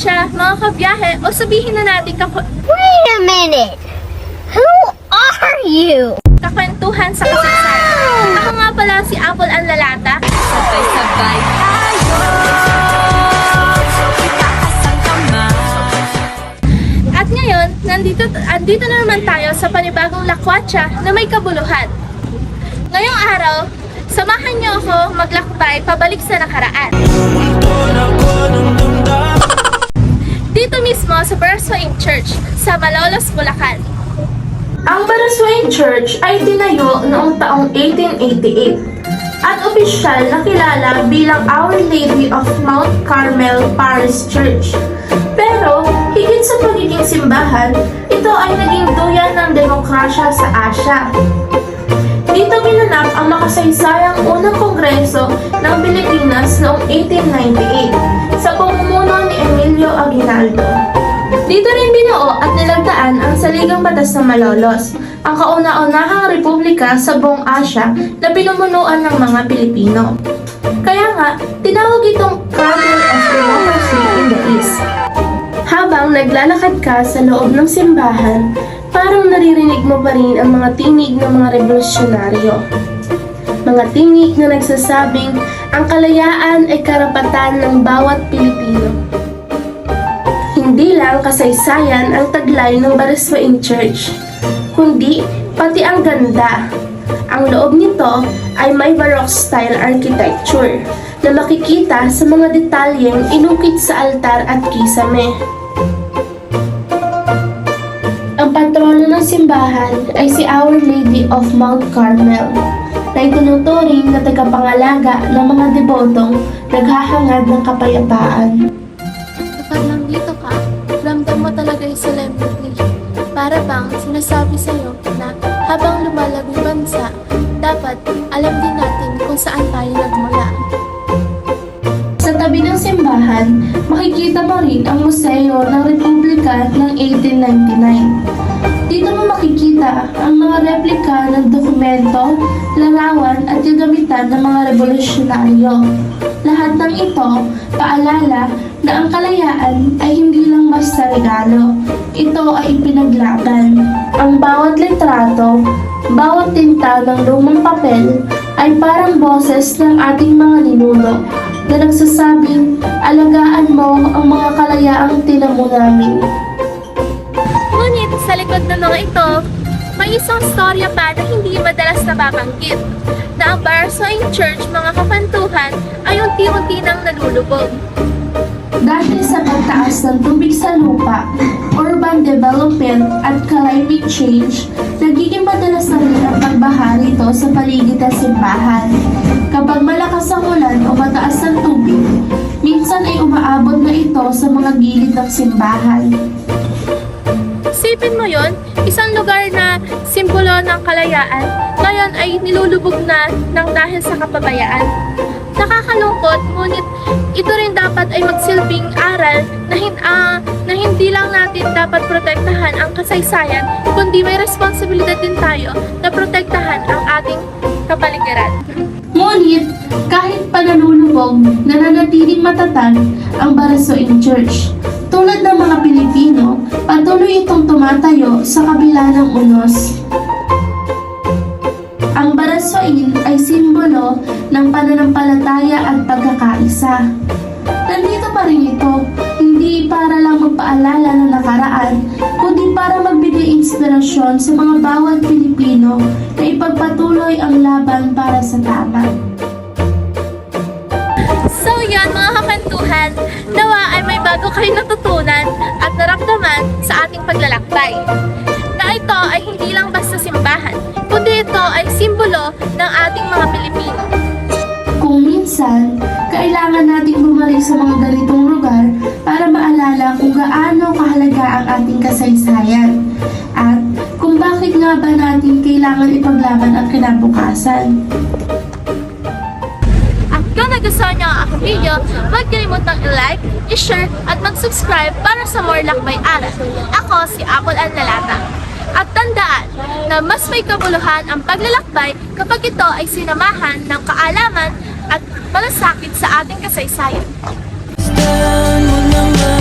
kakwatsa, mga kabiyahe, o sabihin na natin Wait a minute! Who are you? kakwentuhan sa kasaysayan. Ako nga pala si Apple ang Lalata. Sabay-sabay tayo. At ngayon, andito na naman tayo sa panibagong lakwatsa na may kabuluhan. Ngayong araw, samahan niyo ako maglakbay pabalik sa nakaraan. Dito mismo sa Baraswain Church sa Malolos, Bulacan. Ang Baraswain Church ay tinayo noong taong 1888 at opisyal na kilala bilang Our Lady of Mount Carmel Parish Church. Pero higit sa pagiging simbahan, ito ay naging duyan ng demokrasya sa Asya. Dito ginanap ang makasaysayang unang kongreso ng Pilipinas noong 1898 sa pamumuno ni Emilio Aguinaldo. Dito rin binuo at nilagdaan ang Saligang Batas ng Malolos, ang kauna-unahang republika sa buong Asya na pinumunuan ng mga Pilipino. Kaya nga, tinawag itong Cradle of Democracy in the East. Habang naglalakad ka sa loob ng simbahan, parang naririnig mo pa rin ang mga tinig ng mga revolusyonaryo. Mga tinig na nagsasabing ang kalayaan ay karapatan ng bawat Pilipino. Hindi lang kasaysayan ang taglay ng Baraswain Church, kundi pati ang ganda. Ang loob nito ay may Baroque style architecture na makikita sa mga detalyeng inukit sa altar at kisame. Ang patrono ng simbahan ay si Our Lady of Mount Carmel, na itinuturing na tagapangalaga ng mga debotong naghahangad ng kapayapaan. Kapag nandito ka, ramdam mo talaga yung solemnity. Para bang sinasabi sa'yo na habang lumalago yung bansa, dapat alam din natin kung saan tayo nagmula. Sa tabi ng simbahan, makikita mo rin ang museo ng Republika ng 1899. Dito mo makikita ang mga replika ng dokumento, larawan at gagamitan ng mga revolusyonaryo. Lahat ng ito, paalala na ang kalayaan ay hindi lang basta regalo. Ito ay ipinaglaban. Ang bawat litrato, bawat tinta ng lumang papel ay parang boses ng ating mga ninuno na nagsasabing, alagaan mo ang mga kalayaang tinamo namin. Ngunit sa likod ng mga ito, may isang storya pa na hindi madalas nababanggit, na ang Baraswain Church mga kapantuhan ay unti-unti nang nalulubog. Dahil sa pagtaas ng tubig sa lupa, urban development at climate change, nagiging madalas na rin ang pagbaha rito sa paligid ng simbahan. Kapag malakas ang ulan o mataas ang tubig, minsan ay umaabot na ito sa mga gilid ng simbahan. Isipin mo yon, isang lugar na simbolo ng kalayaan, ngayon ay nilulubog na ng dahil sa kapabayaan. Nakakalungkot, ngunit ito rin dapat ay magsilbing aral na hindi lang natin dapat protektahan ang kasaysayan, kundi may responsibilidad din tayo na protektahan ang ating kapaligiran. Ngunit, kahit pa nalulubog, nananatiling matatag ang Baraswain Church. Tulad ng mga Pilipino, patuloy itong tumatayo sa kabila ng unos. Ang Baraswain ay simbolo ng pananampalataya at pagkakaisa. Nandito pa rin ito, hindi para lang magpaalala ng nakaraan, kundi para magbigay inspirasyon sa mga bawat Pilipino na ipagpatuloy ang laban para sa tama. So yan mga kakantuhan, nawa ay may bago kayong natutunan at naramdaman sa ating paglalakbay. Na ito ay hindi lang basta simbahan, kundi ito ay simbolo ng ating mga Pilipino. Kung minsan, kailangan nating bumalik sa mga ganitong lugar para maalala kung gaano kahalaga ang ating kasaysayan at kung bakit nga ba natin kailangan ipaglaban ang kinabukasan. At kung nagustuhan niyo ang aking video, huwag kalimutang i-like, i-share at mag-subscribe para sa more lakbay aral. Ako si Apple ang Lalata. At tandaan na mas may kabuluhan ang paglalakbay kapag ito ay sinamahan ng kaalaman at malasakit sa ating kasaysayan. Gusto mo naman